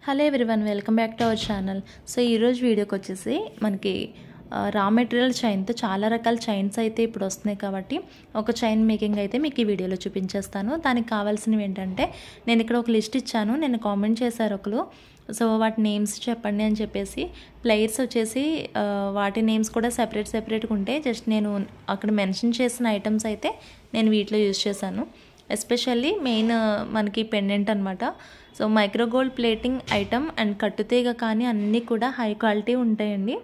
Hello everyone, welcome back to our channel. So ఈరోజు వీడియోకి వచ్చేసి మనకి రా మెటీరియల్ చైన్తో చాలా రకాల చైన్స్ అయితే ఇప్పుడు వస్తున్నాయి. కాబట్టి ఒక చైన్ మేకింగ్ అయితే మీకు ఈ వీడియోలో చూపించేస్తాను. దానికి కావాల్సినవి ఏంటంటే, నేను ఇక్కడ ఒక లిస్ట్ ఇచ్చాను. నేను కామెంట్ చేశారు ఒకరు, సో వాటి నేమ్స్ చెప్పండి అని చెప్పేసి. ప్లేయర్స్ వచ్చేసి వాటి నేమ్స్ కూడా సెపరేట్గా ఉంటే జస్ట్ నేను అక్కడ మెన్షన్ చేసిన ఐటమ్స్ అయితే నేను వీటిలో యూజ్ చేశాను. ఎస్పెషల్లీ మెయిన్ మనకి పెండెంట్ అనమాట. So micro gold plating item and కట్టుతీగ కానీ అన్నీ కూడా హై క్వాలిటీ ఉంటాయండి.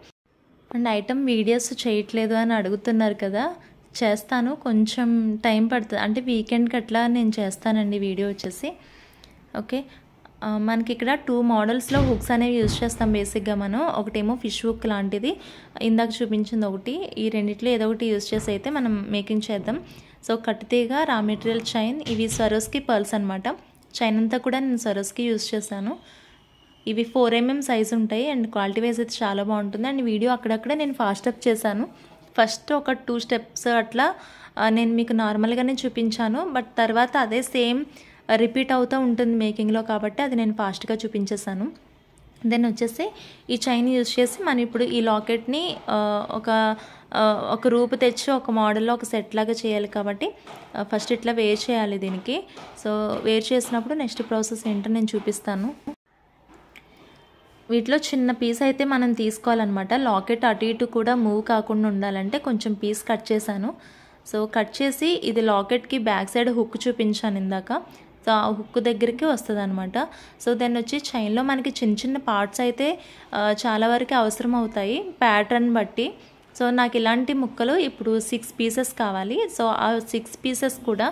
అండ్ ఐటమ్ వీడియోస్ చేయట్లేదు అని అడుగుతున్నారు కదా, చేస్తాను, కొంచెం టైం పడుతుంది, అంటే వీకెండ్కి అట్లా నేను చేస్తానండి వీడియో వచ్చేసి. ఓకే, మనకి ఇక్కడ 2 మోడల్స్లో హుక్స్ అనేవి యూజ్ చేస్తాం బేసిక్గా మనం. ఒకటేమో ఫిష్ హుక్ లాంటిది, ఇందాక చూపించింది ఒకటి. ఈ రెండిట్లో ఏదో ఒకటి యూజ్ చేసి అయితే మనం మేకింగ్ చేద్దాం. సో కట్టుతీగ, రా మెటీరియల్ చైన్, ఇవి స్వరోస్కి పర్ల్స్ అనమాట. చైన్ అంతా కూడా నేను స్వరోస్కి యూజ్ చేశాను. ఇవి 4 mm సైజ్ ఉంటాయి అండ్ క్వాలిటీ వైజ్ అయితే చాలా బాగుంటుంది. అండ్ వీడియో అక్కడక్కడ నేను ఫాస్ట్ అప్ చేశాను. ఫస్ట్ ఒక 2 స్టెప్స్ అట్లా నేను మీకు నార్మల్గానే చూపించాను, బట్ తర్వాత అదే సేమ్ రిపీట్ అవుతూ ఉంటుంది మేకింగ్లో, కాబట్టి అది నేను ఫాస్ట్గా చూపించేశాను. దెన్ వచ్చేసి ఈ చైన్ యూజ్ చేసి మనం ఇప్పుడు ఈ లాకెట్ని ఒక రూపు తెచ్చి ఒక మోడల్లో ఒక సెట్ లాగా చేయాలి. కాబట్టి ఫస్ట్ ఇట్లా వేర్ చేయాలి దీనికి. సో వేర్ చేసినప్పుడు నెక్స్ట్ ప్రాసెస్ ఏంటో నేను చూపిస్తాను. వీటిలో చిన్న పీస్ అయితే మనం తీసుకోవాలన్నమాట. లాకెట్ అటు ఇటు కూడా మూవ్ కాకుండా ఉండాలంటే కొంచెం పీస్ కట్ చేశాను. సో కట్ చేసి ఇది లాకెట్కి బ్యాక్ సైడ్ హుక్ చూపించాను ఇందాక. సో ఆ హుక్ దగ్గరికి వస్తుంది అనమాట. సో దెన్ వచ్చి చైన్లో మనకి చిన్న చిన్న పార్ట్స్ అయితే చాలా వరకు అవసరం అవుతాయి ప్యాటర్న్ బట్టి. సో నాకు ఇలాంటి ముక్కలు ఇప్పుడు 6 పీసెస్ కావాలి. సో ఆ 6 పీసెస్ కూడా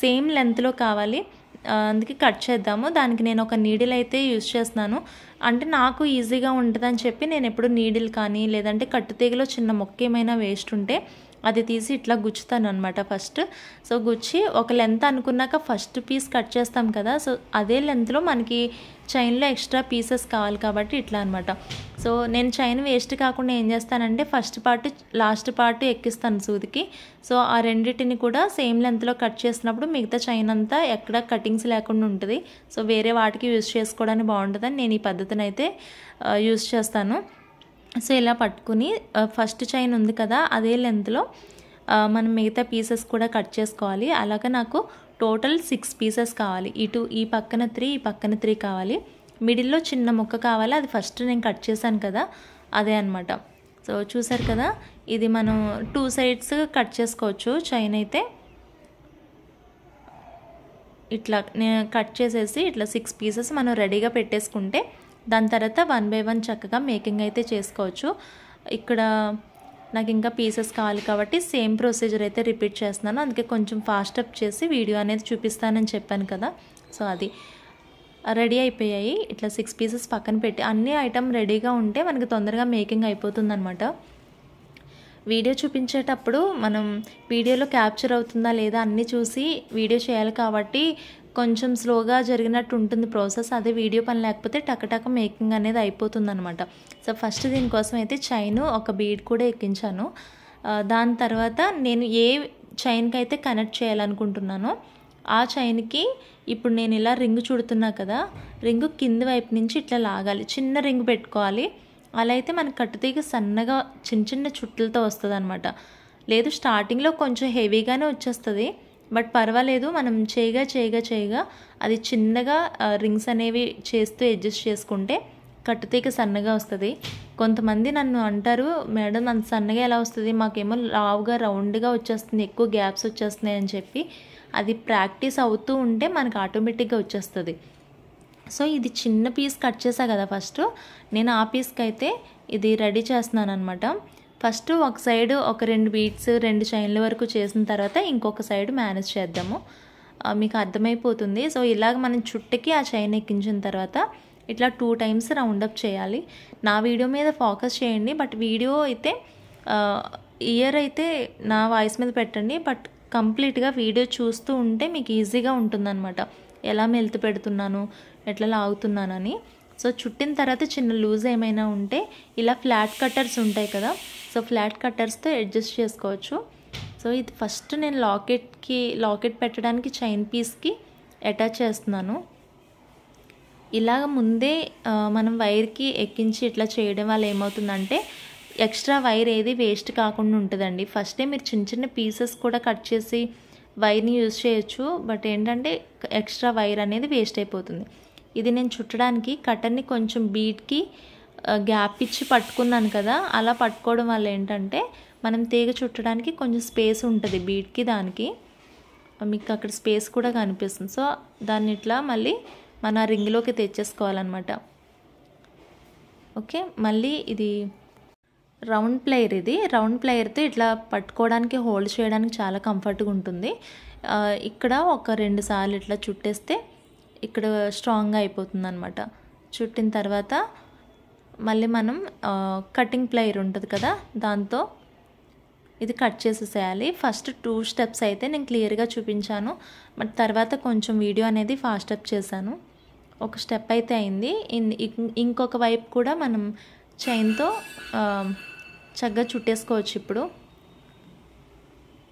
సేమ్ లెంత్లో కావాలి, అందుకే కట్ చేద్దాము. దానికి నేను ఒక నీడిల్ అయితే యూజ్ చేస్తున్నాను. అంటే నాకు ఈజీగా ఉంటుందని చెప్పి నేను ఎప్పుడు నీడిల్ కానీ లేదంటే కట్టుతీగలో చిన్న మొక్క ఏమైనా వేస్ట్ ఉంటే అది తీసి ఇట్లా గుచ్చుతాను అనమాట ఫస్ట్. సో గుచ్చి ఒక లెంత్ అనుకున్నాక ఫస్ట్ పీస్ కట్ చేస్తాం కదా, సో అదే లెంత్లో మనకి చైన్లో ఎక్స్ట్రా పీసెస్ కావాలి కాబట్టి ఇట్లా అనమాట. సో నేను చైన్ వేస్ట్ కాకుండా ఏం చేస్తానంటే ఫస్ట్ పార్ట్ లాస్ట్ పార్ట్ ఎక్కిస్తాను సూదికి. సో ఆ రెండింటిని కూడా సేమ్ లెంత్లో కట్ చేసినప్పుడు మిగతా చైన్ అంతా ఎక్కడ కటింగ్స్ లేకుండా ఉంటుంది. సో వేరే వాటికి యూజ్ చేసుకోవడానికి బాగుంటుందని నేను ఈ పద్ధతిని అయితే యూజ్ చేస్తాను. సో ఇలా పట్టుకుని ఫస్ట్ చైన్ ఉంది కదా అదే లెంత్లో మనం మిగతా పీసెస్ కూడా కట్ చేసుకోవాలి. అలాగే నాకు టోటల్ 6 పీసెస్ కావాలి. ఈ పక్కన 3, ఈ పక్కన 3 కావాలి. మిడిల్లో చిన్న ముక్క కావాలి, అది ఫస్ట్ నేను కట్ చేశాను కదా అదే అనమాట. సో చూసారు కదా, ఇది మనం 2 సైడ్స్ కట్ చేసుకోవచ్చు. చైన్ అయితే ఇట్లా నేను కట్ చేసేసి ఇట్లా 6 పీసెస్ మనం రెడీగా పెట్టేసుకుంటే దాని తర్వాత 1 by 1 చక్కగా మేకింగ్ అయితే చేసుకోవచ్చు. ఇక్కడ నాకు ఇంకా పీసెస్ కావాలి కాబట్టి సేమ్ ప్రొసీజర్ అయితే రిపీట్ చేస్తున్నాను, అందుకే కొంచెం ఫాస్ట్ అప్ చేసి వీడియో అనేది చూపిస్తానని చెప్పాను కదా. సో అది రెడీ అయిపోయాయి. ఇట్లా 6 పీసెస్ పక్కన పెట్టి అన్ని ఐటమ్ రెడీగా ఉంటే మనకి తొందరగా మేకింగ్ అయిపోతుంది అనమాట. వీడియో చూపించేటప్పుడు మనం వీడియోలో క్యాప్చర్ అవుతుందా లేదా అన్నీ చూసి వీడియో చేయాలి కాబట్టి కొంచెం స్లోగా జరిగినట్టు ఉంటుంది ప్రాసెస్. అదే వీడియో పని లేకపోతే టకటక మేకింగ్ అనేది అయిపోతుంది అనమాట. సో ఫస్ట్ దీనికోసం అయితే చైన్ ఒక బీడ్ కూడా ఎక్కించాను. దాని తర్వాత నేను ఏ చైన్కి అయితే కనెక్ట్ చేయాలనుకుంటున్నానో ఆ చైన్కి ఇప్పుడు నేను ఇలా రింగ్ చుడుతున్నా కదా, రింగు కింది వైపు నుంచి ఇట్లా లాగాలి, చిన్న రింగ్ పెట్టుకోవాలి. అలా అయితే మనకి కట్టుతీగ సన్నగా చిన్న చిన్న చుట్లతో వస్తుంది అనమాట. లేదు స్టార్టింగ్లో కొంచెం హెవీగానే వచ్చేస్తుంది, బట్ పర్వాలేదు, మనం చేయగా అది చిన్నగా రింగ్స్ అనేవి చేస్తూ అడ్జస్ట్ చేసుకుంటే కట్టుతీగ సన్నగా వస్తుంది. కొంతమంది నన్ను అంటారు, మేడం అంత సన్నగా ఎలా వస్తుంది, మాకేమో లావుగా రౌండ్గా వచ్చేస్తుంది, ఎక్కువ గ్యాప్స్ వచ్చేస్తున్నాయి అని చెప్పి. అది ప్రాక్టీస్ అవుతూ ఉంటే మనకు ఆటోమేటిక్గా వచ్చేస్తుంది. సో ఇది చిన్న పీస్ కట్ చేసా కదా ఫస్ట్, నేను ఆ పీస్కి అయితే ఇది రెడీ చేస్తున్నాను అనమాట. ఫస్ట్ ఒక సైడ్ ఒక 2 బీట్స్ 2 చైన్ల వరకు చేసిన తర్వాత ఇంకొక సైడ్ మేనేజ్ చేద్దాము, మీకు అర్థమైపోతుంది. సో ఇలాగ మనం చుట్టకి ఆ చైన్ ఎక్కించిన తర్వాత ఇట్లా 2 times రౌండప్ చేయాలి. నా వీడియో మీద ఫోకస్ చేయండి, బట్ వీడియో అయితే ఇయర్ అయితే నా వాయిస్ మీద పెట్టండి, బట్ కంప్లీట్గా వీడియో చూస్తూ ఉంటే మీకు ఈజీగా ఉంటుందన్నమాట, ఎలా మెల్తి పెడుతున్నాను ఎట్లా లాగుతున్నానని. సో చుట్టిన తర్వాత చిన్న లూజ్ ఏమైనా ఉంటే ఇలా ఫ్లాట్ కట్టర్స్ ఉంటాయి కదా, సో ఫ్లాట్ కట్టర్స్తో అడ్జస్ట్ చేసుకోవచ్చు. సో ఇది ఫస్ట్ నేను లాకెట్ పెట్టడానికి చైన్ పీస్కి అటాచ్ చేస్తున్నాను. ఇలాగ ముందే మనం వైర్కి ఎక్కించి ఇట్లా చేయడం వల్ల ఏమవుతుందంటే ఎక్స్ట్రా వైర్ ఏది వేస్ట్ కాకుండా ఉంటుందండి. ఫస్టే మీరు చిన్న చిన్న పీసెస్ కూడా కట్ చేసి వైర్ని యూజ్ చేయొచ్చు, బట్ ఏంటంటే ఎక్స్ట్రా వైర్ అనేది వేస్ట్ అయిపోతుంది. ఇది నేను చుట్టడానికి కటర్ని కొంచెం బీట్కి గ్యాప్ ఇచ్చి పట్టుకున్నాను కదా, అలా పట్టుకోవడం వల్ల ఏంటంటే మనం తీగ చుట్టడానికి కొంచెం స్పేస్ ఉంటుంది బీట్కి, దానికి మీకు అక్కడ స్పేస్ కూడా కనిపిస్తుంది. సో దాన్ని ఇట్లా మళ్ళీ మన రింగ్లోకి తెచ్చేసుకోవాలన్నమాట. ఓకే, మళ్ళీ ఇది రౌండ్ ప్లేయర్, ఇది రౌండ్ ప్లేయర్తో ఇట్లా పట్టుకోవడానికి హోల్డ్ చేయడానికి చాలా కంఫర్ట్గా ఉంటుంది. ఇక్కడ ఒక 2 సార్లు ఇట్లా చుట్టేస్తే ఇక్కడ స్ట్రాంగ్గా అయిపోతుంది అనమాట. చుట్టిన తర్వాత మళ్ళీ మనం కటింగ్ ప్లేయర్ ఉంటుంది కదా, దాంతో ఇది కట్ చేసేసేయాలి. ఫస్ట్ 2 స్టెప్స్ అయితే నేను క్లియర్గా చూపించాను, బట్ తర్వాత కొంచెం వీడియో అనేది ఫాస్ట్ అప్ చేశాను. ఒక స్టెప్ అయితే అయింది. ఇంకొక వైపు కూడా మనం చైన్తో చక్కగా చుట్టేసుకోవచ్చు. ఇప్పుడు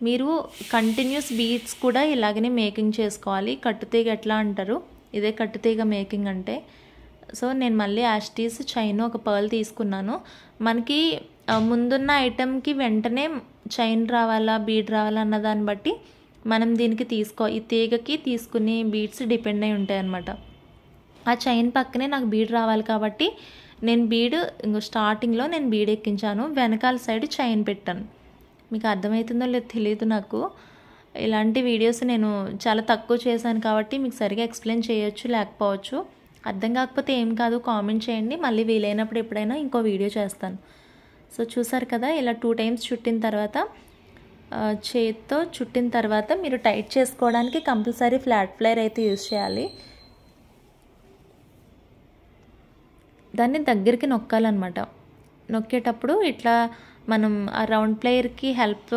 మీరు కంటిన్యూస్ బీట్స్ కూడా ఇలాగనే మేకింగ్ చేసుకోవాలి. కట్టుతీగ ఎట్లా అంటారు, ఇదే కట్టుతీగ మేకింగ్ అంటే. సో నేను మళ్ళీ యాస్టీస్ చైన్ ఒక పర్ల్ తీసుకున్నాను. మనకి ముందున్న ఐటెంకి వెంటనే చైన్ రావాలా బీడ్ రావాలా అన్న దాన్ని బట్టి మనం దీనికి ఈ తీగకి తీసుకునే బీడ్స్ డిపెండ్ అయి ఉంటాయి అన్నమాట. ఆ చైన్ పక్కనే నాకు బీడ్ రావాలి కాబట్టి నేను స్టార్టింగ్లో నేను బీడ్ ఎక్కించాను, వెనకాల సైడ్ చైన్ పెట్టాను. మీకు అర్థమవుతుందో లేదో తెలియదు నాకు. ఇలాంటి వీడియోస్ నేను చాలా తక్కువ చేశాను కాబట్టి మీకు సరిగా ఎక్స్ప్లెయిన్ చేయొచ్చు, లేకపోవచ్చు. అర్థం కాకపోతే ఏం కాదు, కామెంట్ చేయండి, మళ్ళీ వీలైనప్పుడు ఎప్పుడైనా ఇంకో వీడియో చేస్తాను. సో చూసారు కదా, ఇలా 2 టైమ్స్ చుట్టిన తర్వాత చేతితో చుట్టిన తర్వాత మీరు టైట్ చేసుకోవడానికి కంపల్సరీ ఫ్లాట్ ప్లేయర్ అయితే యూజ్ చేయాలి. దాన్ని దగ్గరికి నొక్కాలన్నమాట. నొక్కేటప్పుడు ఇట్లా మనం ఆ రౌండ్ ప్లేయర్కి హెల్ప్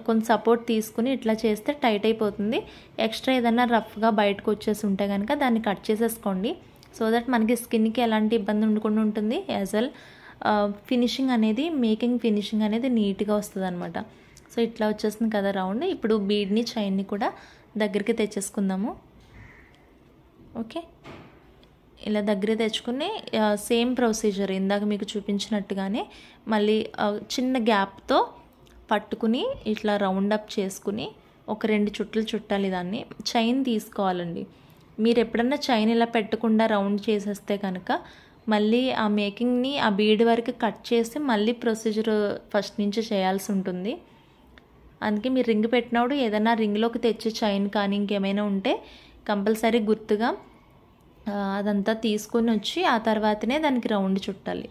కొంచెం సపోర్ట్ తీసుకుని ఇట్లా చేస్తే టైట్ అయిపోతుంది. ఎక్స్ట్రా ఏదైనా రఫ్గా బయటకు వచ్చేసి ఉంటే కనుక దాన్ని కట్ చేసేసుకోండి. సో దట్ మనకి స్కిన్కి ఎలాంటి ఇబ్బంది ఉండకుండా ఉంటుంది. యాజ్ వెల్ ఫినిషింగ్ అనేది ఫినిషింగ్ అనేది నీట్గా వస్తుంది అనమాట. సో ఇట్లా వచ్చేస్తుంది కదా రౌండ్. ఇప్పుడు బీడ్ని చైన్ని కూడా దగ్గరికి తెచ్చేసుకుందాము. ఓకే, ఇలా దగ్గర తెచ్చుకుని సేమ్ ప్రొసీజర్ ఇందాక మీకు చూపించినట్టుగానే మళ్ళీ చిన్న గ్యాప్తో పట్టుకుని ఇట్లా రౌండ్ అప్ చేసుకుని ఒక 2 చుట్లు చుట్టాలి. దాన్ని చైన్ తీసుకోవాలండి. మీరు ఎప్పుడన్నా చైన్ ఇలా పెట్టకుండా రౌండ్ చేసేస్తే కనుక మళ్ళీ ఆ మేకింగ్ని ఆ బీడ్ వరకు కట్ చేసి మళ్ళీ ప్రొసీజర్ ఫస్ట్ నుంచి చేయాల్సి ఉంటుంది. అందుకే మీరు రింగ్ పెట్టినప్పుడు ఏదైనా రింగ్లోకి తెచ్చి చైన్ కానీ ఇంకేమైనా ఉంటే కంపల్సరీ గుర్తుగా అదంతా తీసుకొని వచ్చి ఆ తర్వాతనే దానికి రౌండ్ చుట్టాలి.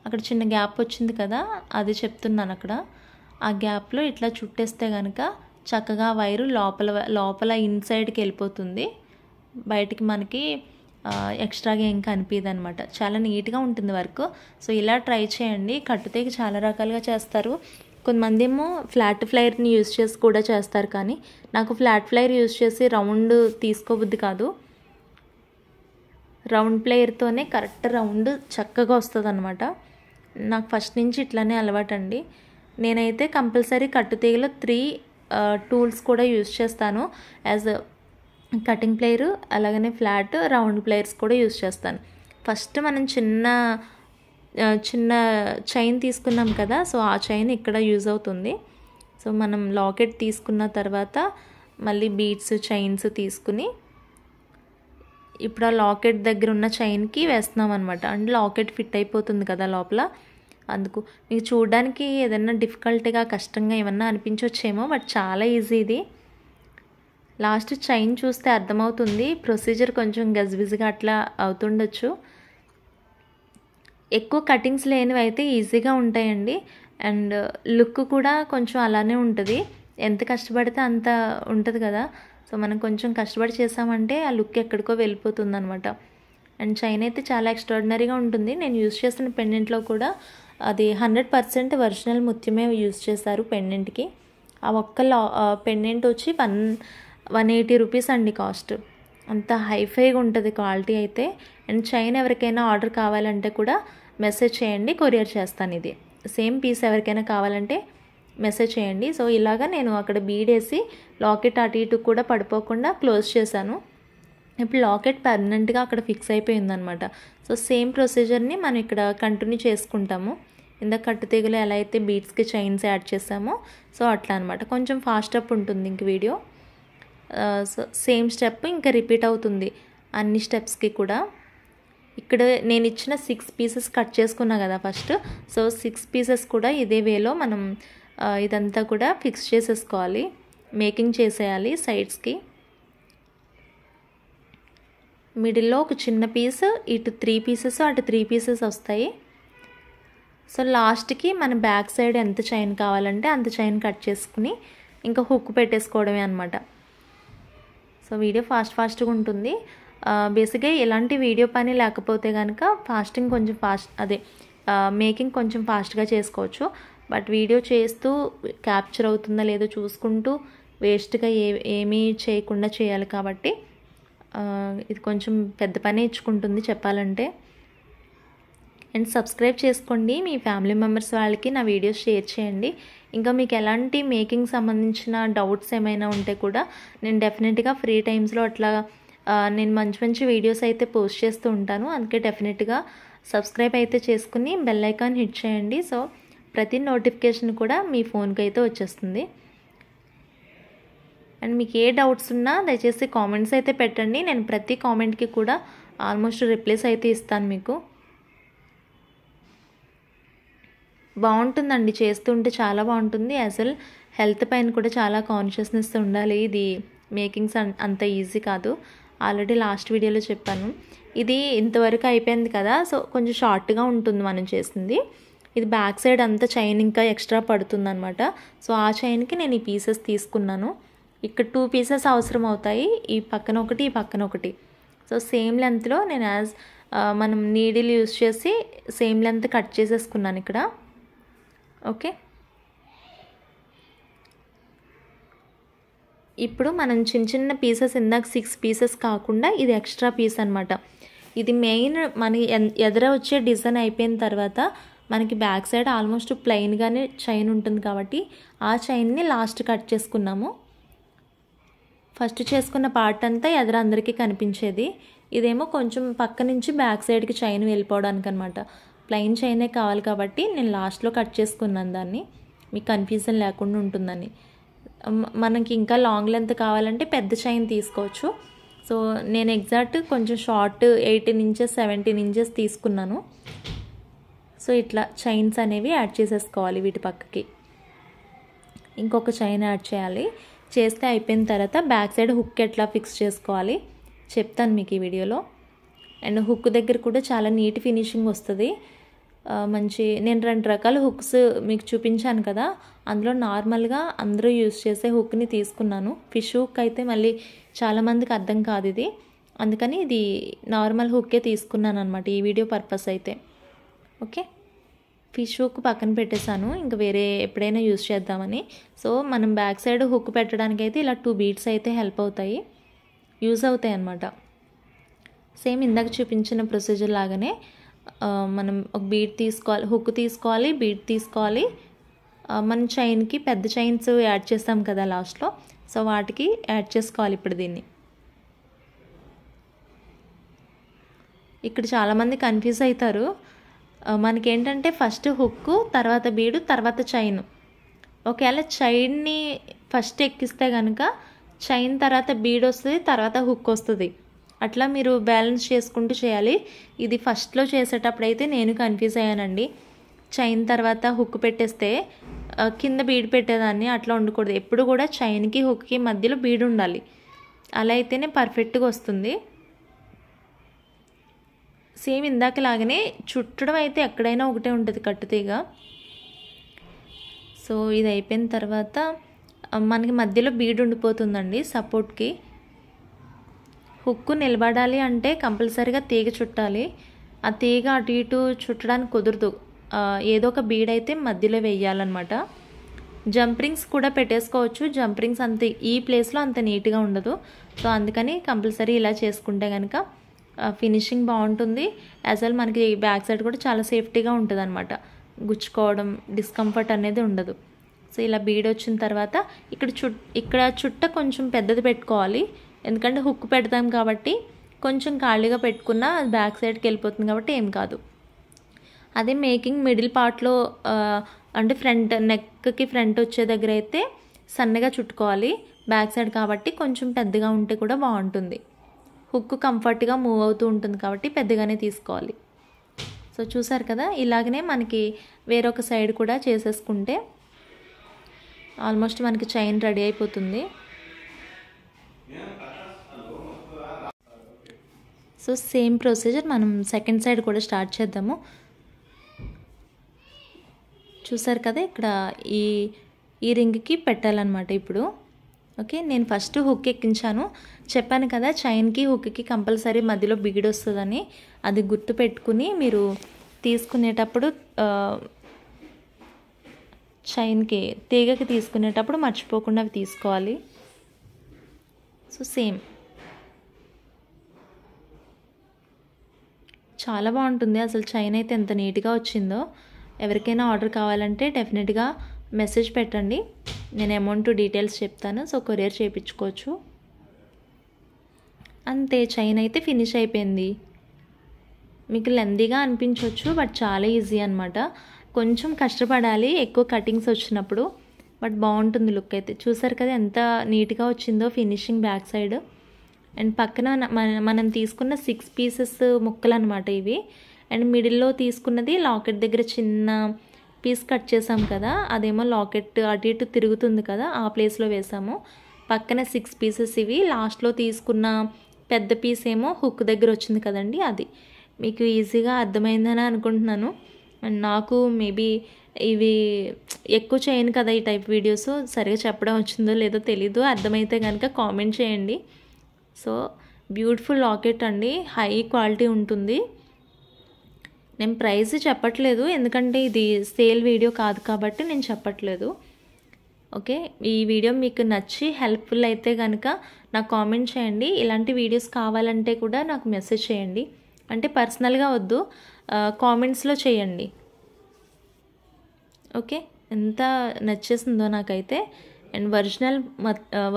అక్కడ చిన్న గ్యాప్ వచ్చింది కదా, అది చెప్తున్నాను. అక్కడ ఆ గ్యాప్లో ఇట్లా చుట్టేస్తే కనుక చక్కగా వైరు లోపల ఇన్సైడ్కి వెళ్ళిపోతుంది, బయటికి మనకి ఎక్స్ట్రాగా ఏం కనిపించదు అనమాట. చాలా నీట్గా ఉంటుంది వర్క్. సో ఇలా ట్రై చేయండి. కట్టుతీగ చాలా రకాలుగా చేస్తారు. కొంతమంది ఏమో ఫ్లాట్ ఫ్లైర్ని యూజ్ చేసి కూడా చేస్తారు, కానీ నాకు ఫ్లాట్ ఫ్లైర్ యూజ్ చేసి రౌండ్ తీసుకోబుద్ది కాదు. రౌండ్ ప్లేయర్తోనే కరెక్ట్ రౌండ్ చక్కగా వస్తుంది అనమాట. నాకు ఫస్ట్ నుంచి ఇట్లానే అలవాటండి. నేనైతే కంపల్సరీ కట్టుతీగలో 3 టూల్స్ కూడా యూజ్ చేస్తాను. యాజ్ కటింగ్ ప్లేయరు, అలాగనే ఫ్లాట్, రౌండ్ ప్లేయర్స్ కూడా యూజ్ చేస్తాను. ఫస్ట్ మనం చిన్న చైన్ తీసుకున్నాం కదా, సో ఆ చైన్ ఇక్కడ యూజ్ అవుతుంది. సో మనం లాకెట్ తీసుకున్న తర్వాత మళ్ళీ బీడ్స్ చైన్స్ తీసుకుని ఇప్పుడు ఆ లాకెట్ దగ్గర ఉన్న చైన్కి వేస్తున్నాం అనమాట. అంటే లాకెట్ ఫిట్ అయిపోతుంది కదా లోపల. అందుకు మీకు చూడడానికి ఏదైనా డిఫికల్ట్గా కష్టంగా ఏమన్నా అనిపించవచ్చేమో, బట్ చాలా ఈజీ ఇది. లాస్ట్ చైన్ చూస్తే అర్థమవుతుంది. ప్రొసీజర్ కొంచెం గజిబిజిగా అట్లా అవుతుండొచ్చు. ఎక్కువ కటింగ్స్ లేనివి అయితే ఈజీగా ఉంటాయండి. అండ్ లుక్ కూడా కొంచెం అలానే ఉంటుంది. ఎంత కష్టపడితే అంత ఉంటుంది కదా. సో మనం కొంచెం కష్టపడి చేసామంటే ఆ లుక్ ఎక్కడికో వెళ్ళిపోతుంది అనమాట. అండ్ చైన్ అయితే చాలా ఎక్స్ట్రాడినరీగా ఉంటుంది. నేను యూజ్ చేసిన పెండెంట్లో కూడా అది 100% ఒరిజినల్ ముత్యమే యూజ్ చేశారు పెండెంట్కి. ఆ ఒక్క పెండెంట్ వచ్చి 180 రూపీస్ అండి కాస్ట్. అంత హైఫైగా ఉంటుంది క్వాలిటీ అయితే. అండ్ చైన్ ఎవరికైనా ఆర్డర్ కావాలంటే కూడా మెసేజ్ చేయండి, కొరియర్ చేస్తాను. ఇది సేమ్ పీస్ ఎవరికైనా కావాలంటే మెసేజ్ చేయండి. సో ఇలాగా నేను అక్కడ బీడేసి లాకెట్ అటు ఇటు కూడా పడిపోకుండా క్లోజ్ చేశాను. ఇప్పుడు లాకెట్ పర్మనెంట్గా అక్కడ ఫిక్స్ అయిపోయిందనమాట. సో సేమ్ ప్రొసీజర్ని మనం ఇక్కడ కంటిన్యూ చేసుకుంటాము. ఇందాక కట్టుతీగలు ఎలా అయితే బీడ్స్కి చైన్స్ యాడ్ చేసామో సో అట్లా అనమాట. కొంచెం ఫాస్ట్ అప్ ఉంటుంది ఇంక వీడియో. సో సేమ్ స్టెప్ ఇంకా రిపీట్ అవుతుంది అన్ని స్టెప్స్కి కూడా. ఇక్కడ నేను ఇచ్చిన 6 పీసెస్ కట్ చేసుకున్నా కదా ఫస్ట్. సో 6 పీసెస్ కూడా ఇదే వేలో మనం ఇదంతా కూడా ఫిక్స్ చేసేసుకోవాలి, మేకింగ్ చేసేయాలి సైడ్స్కి. మిడిల్లో ఒక చిన్న పీస్, ఇటు 3 పీసెస్ అటు 3 పీసెస్ వస్తాయి. సో లాస్ట్కి మన బ్యాక్ సైడ్ ఎంత చైన్ కావాలంటే అంత చైన్ కట్ చేసుకుని ఇంకా హుక్ పెట్టేసుకోవడమే అనమాట. సో వీడియో ఫాస్ట్గా ఉంటుంది. బేసిక్గా ఎలాంటి వీడియో పని లేకపోతే కనుక మేకింగ్ కొంచెం ఫాస్ట్గా చేసుకోవచ్చు. బట్ వీడియో చేస్తూ క్యాప్చర్ అవుతుందా లేదో చూసుకుంటూ వేస్ట్గా ఏమీ చేయకుండా చేయాలి కాబట్టి ఇది కొంచెం పెద్ద పని ఇచ్చుకుంటుంది చెప్పాలంటే. అండ్ సబ్స్క్రైబ్ చేసుకోండి, మీ ఫ్యామిలీ మెంబర్స్ వాళ్ళకి నా వీడియోస్ షేర్ చేయండి. ఇంకా మీకు ఎలాంటి మేకింగ్ సంబంధించిన డౌట్స్ ఏమైనా ఉంటే కూడా నేను డెఫినెట్గా ఫ్రీ టైమ్స్లో అట్లా నేను మంచి వీడియోస్ అయితే పోస్ట్ చేస్తూ ఉంటాను. అందుకే డెఫినెట్గా సబ్స్క్రైబ్ అయితే చేసుకుని బెల్ ఐకాన్ హిట్ చేయండి. సో ప్రతి నోటిఫికేషన్ కూడా మీ ఫోన్కి అయితే వచ్చేస్తుంది. అండ్ మీకు ఏ డౌట్స్ ఉన్నా దయచేసి కామెంట్స్ అయితే పెట్టండి. నేను ప్రతి కామెంట్కి కూడా ఆల్మోస్ట్ రిప్లైస్ అయితే ఇస్తాను మీకు. బాగుంటుందండి, చేస్తుంటే చాలా బాగుంటుంది. అసలు హెల్త్ పైన కూడా చాలా కాన్షియస్నెస్ ఉండాలి. ఇది మేకింగ్స్ అంత ఈజీ కాదు, ఆల్రెడీ లాస్ట్ వీడియోలో చెప్పాను. ఇది ఇంతవరకు అయిపోయింది కదా, సో కొంచెం షార్ట్గా ఉంటుంది మనం చేసింది. ఇది బ్యాక్ సైడ్ అంతా చైన్ ఇంకా ఎక్స్ట్రా పడుతుందన్నమాట. సో ఆ చైన్కి నేను ఈ పీసెస్ తీసుకున్నాను. ఇక్కడ 2 పీసెస్ అవసరం అవుతాయి, ఈ పక్కన ఒకటి ఈ పక్కన ఒకటి. సో సేమ్ లెంత్లో నేను మనం నీడిల్ యూస్ చేసి సేమ్ లెంత్ కట్ చేసేసుకున్నాను ఇక్కడ. ఓకే, ఇప్పుడు మనం చిన్న పీసెస్ ఇందాక 6 పీసెస్ కాకుండా ఇది ఎక్స్ట్రా పీస్ అనమాట. ఇది మెయిన్ మన ఎదుర వచ్చే డిజైన్ అయిపోయిన తర్వాత మనకి బ్యాక్ సైడ్ ఆల్మోస్ట్ ప్లెయిన్గానే చైన్ ఉంటుంది కాబట్టి ఆ చైన్ని లాస్ట్ కట్ చేసుకున్నాము. ఫస్ట్ చేసుకున్న పార్ట్ అంతా ఎదురు అందరికీ కనిపించేది, ఇదేమో కొంచెం పక్క నుంచి బ్యాక్ సైడ్కి చైన్ వెళ్ళిపోవడానికి అనమాట. ప్లెయిన్ చైనే కావాలి కాబట్టి నేను లాస్ట్లో కట్ చేసుకున్నాను దాన్ని, మీకు కన్ఫ్యూజన్ లేకుండా ఉంటుందని. మనకి ఇంకా లాంగ్ లెంత్ కావాలంటే పెద్ద చైన్ తీసుకోవచ్చు. సో నేను ఎగ్జాక్ట్ కొంచెం షార్ట్ 18 ఇంచెస్ 17 ఇంచెస్ తీసుకున్నాను. సో ఇట్లా చైన్స్ అనేవి యాడ్ చేసేసుకోవాలి వీటి పక్కకి. ఇంకొక చైన్ యాడ్ చేయాలి. చేస్తే అయిపోయిన తర్వాత బ్యాక్ సైడ్ హుక్ ఎట్లా ఫిక్స్ చేసుకోవాలి చెప్తాను మీకు ఈ వీడియోలో. అండ్ హుక్ దగ్గర కూడా చాలా నీట్ ఫినిషింగ్ వస్తుంది. నేను 2 రకాల హుక్స్ మీకు చూపించాను కదా, అందులో నార్మల్గా అందరూ యూస్ చేసే హుక్ని తీసుకున్నాను. ఫిష్ హుక్ అయితే మళ్ళీ చాలామందికి అర్థం కాదు ఇది, అందుకని ఇది నార్మల్ హుక్కే తీసుకున్నాను అనమాట ఈ వీడియో పర్పస్ అయితే. ఓకే, ఫిష్ హుక్ పక్కన పెట్టేశాను, ఇంకా వేరే ఎప్పుడైనా యూస్ చేద్దామని. సో మనం బ్యాక్ సైడ్ హుక్ పెట్టడానికి అయితే ఇలా 2 బీడ్స్ అయితే యూజ్ అవుతాయి అన్నమాట. సేమ్ ఇందాక చూపించిన ప్రొసీజర్ లాగానే మనం ఒక బీడ్ తీసుకోవాలి, హుక్ తీసుకోవాలి, బీడ్ తీసుకోవాలి. మన చైన్కి పెద్ద చైన్స్ యాడ్ చేస్తాం కదా లాస్ట్లో, సో వాటికి యాడ్ చేసుకోవాలి ఇప్పుడు దీన్ని. ఇక్కడ చాలామంది కన్ఫ్యూజ్ అవుతారు. మనకేంటంటే ఫస్ట్ హుక్, తర్వాత బీడు, తర్వాత చైన్. ఒకవేళ చైన్ని ఫస్ట్ ఎక్కిస్తే కనుక చైన్ తర్వాత బీడ్ వస్తుంది, తర్వాత హుక్ వస్తుంది. అట్లా మీరు బ్యాలెన్స్ చేసుకుంటూ చేయాలి. ఇది ఫస్ట్లో చేసేటప్పుడు అయితే నేను కన్ఫ్యూజ్ అయ్యానండి. చైన్ తర్వాత హుక్ పెట్టేస్తే కింద బీడ్ పెట్టేదాన్ని, అట్లా ఉండకూడదు. ఎప్పుడు కూడా చైన్కి హుక్కి మధ్యలో బీడ్ ఉండాలి, అలా అయితేనే పర్ఫెక్ట్గా వస్తుంది. సేమ్ ఇందాకలాగానే చుట్టడం అయితే ఎక్కడైనా ఒకటే ఉంటుంది కట్టుతీగ. సో ఇది అయిపోయిన తర్వాత మనకి మధ్యలో బీడ్ ఉండిపోతుందండి సపోర్ట్కి. హుక్కు నిలబడాలి అంటే కంపల్సరీగా తీగ చుట్టాలి. ఆ తీగ అటు ఇటు చుట్టడానికి కుదరదు, ఏదో ఒక బీడ్ అయితే మధ్యలో వేయాలన్నమాట. జంప్ రింగ్స్ కూడా పెట్టేసుకోవచ్చు, జంప్ రింగ్స్ అంత ఈ ప్లేస్లో అంత నీట్గా ఉండదు. సో అందుకని కంపల్సరీ ఇలా చేసుకుంటే కనుక ఫినిషింగ్ బాగుంటుంది. యాజ్ వెల్ మనకి బ్యాక్ సైడ్ కూడా చాలా సేఫ్టీగా ఉంటుంది అనమాట, గుచ్చుకోవడం డిస్కంఫర్ట్ అనేది ఉండదు. సో ఇలా బీడ్ వచ్చిన తర్వాత ఇక్కడ చుట్ట కొంచెం పెద్దది పెట్టుకోవాలి. ఎందుకంటే హుక్ పెడతాం కాబట్టి కొంచెం ఖాళీగా పెట్టుకున్నా అది బ్యాక్ సైడ్కి వెళ్ళిపోతుంది కాబట్టి ఏం కాదు. అదే మేకింగ్ మిడిల్ పార్ట్లో అంటే ఫ్రంట్ నెక్కి ఫ్రంట్ వచ్చే దగ్గర అయితే సన్నగా చుట్టుకోవాలి. బ్యాక్ సైడ్ కాబట్టి కొంచెం పెద్దగా ఉంటే కూడా బాగుంటుంది. హుక్ కంఫర్ట్గా మూవ్ అవుతూ ఉంటుంది కాబట్టి పెద్దగానే తీసుకోవాలి. సో చూసారు కదా, ఇలాగనే మనకి వేరొక సైడ్ కూడా చేసేసుకుంటే ఆల్మోస్ట్ మనకి చైన్ రెడీ అయిపోతుంది. సో సేమ్ ప్రొసీజర్ మనం సెకండ్ సైడ్ కూడా స్టార్ట్ చేద్దాము. చూసారు కదా, ఇక్కడ ఈ రింగ్కి పెట్టాలన్నమాట ఇప్పుడు. ఓకే, నేను ఫస్ట్ హుక్ ఎక్కించాను. చెప్పాను కదా చైన్కి హుక్కి కంపల్సరీ మధ్యలో బిగిడ్ వస్తుందని. అది గుర్తు పెట్టుకుని మీరు తీసుకునేటప్పుడు చైన్కి తీగకి తీసుకునేటప్పుడు మర్చిపోకుండా అవి తీసుకోవాలి. సో సేమ్ చాలా బాగుంటుంది అసలు. చైన్ అయితే ఎంత నీట్గా వచ్చిందో. ఎవరికైనా ఆర్డర్ కావాలంటే డెఫినెట్గా మెసేజ్ పెట్టండి, నేను అమౌంట్ డీటెయిల్స్ చెప్తాను. సో కొరియర్ చేయించుకోవచ్చు. అంతే, చైన్ అయితే ఫినిష్ అయిపోయింది. మీకు లెందీగా అనిపించవచ్చు బట్ చాలా ఈజీ అనమాట. కొంచెం కష్టపడాలి ఎక్కువ కటింగ్స్ వచ్చినప్పుడు, బట్ బాగుంటుంది లుక్ అయితే. చూసారు కదా ఎంత నీట్గా వచ్చిందో ఫినిషింగ్ బ్యాక్ సైడ్. అండ్ పక్కన మనం తీసుకున్న 6 పీసెస్ ముక్కలు అనమాట ఇవి. అండ్ మిడిల్లో తీసుకున్నది లాకెట్ దగ్గర చిన్న పీస్ కట్ చేసాం కదా, అదేమో లాకెట్ అటు ఇటు తిరుగుతుంది కదా, ఆ ప్లేస్లో వేసాము. పక్కన 6 పీసెస్ ఇవి. లాస్ట్లో తీసుకున్న పెద్ద పీస్ ఏమో హుక్ దగ్గర వచ్చింది కదండి, అది. మీకు ఈజీగా అర్థమైందని అనుకుంటున్నాను. అండ్ నాకు మేబీ ఇవి ఎక్కువ చేయను కదా ఈ టైప్ వీడియోస్, సరిగా చెప్పడం వచ్చిందో లేదో తెలీదు. అర్థమైతే కనుక కామెంట్ చేయండి. సో బ్యూటిఫుల్ లాకెట్ అండి, హై క్వాలిటీ ఉంటుంది. నేను ప్రైస్ చెప్పట్లేదు ఎందుకంటే ఇది సేల్ వీడియో కాదు కాబట్టి నేను చెప్పట్లేదు. ఓకే, ఈ వీడియో మీకు నచ్చి హెల్ప్ఫుల్ అయితే కనుక నాకు కామెంట్ చేయండి. ఇలాంటి వీడియోస్ కావాలంటే కూడా నాకు మెసేజ్ చేయండి. అంటే పర్సనల్గా వద్దు, కామెంట్స్లో చేయండి. ఓకే, ఎంత నచ్చేసిందో నాకైతే. అండ్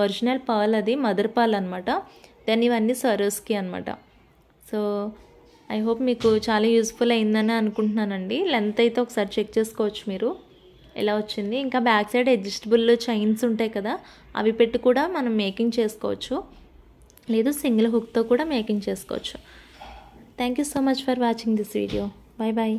ఒరిజినల్ పర్ల్, అది మదర్ పర్ల్ అనమాట. దెన్ ఇవన్నీ సరోస్కి అనమాట. సో ఐ హోప్ మీకు చాలా యూస్ఫుల్ అయిందని అనుకుంటున్నానండి. లెంత్ అయితే ఒకసారి చెక్ చేసుకోవచ్చు మీరు ఎలా వచ్చింది. ఇంకా బ్యాక్ సైడ్ అడ్జస్టబుల్ చైన్స్ ఉంటాయి కదా, అవి పెట్టి కూడా మనం మేకింగ్ చేసుకోవచ్చు, లేదు సింగిల్ హుక్తో కూడా మేకింగ్ చేసుకోవచ్చు. Thank you so much for watching this video. Bye bye.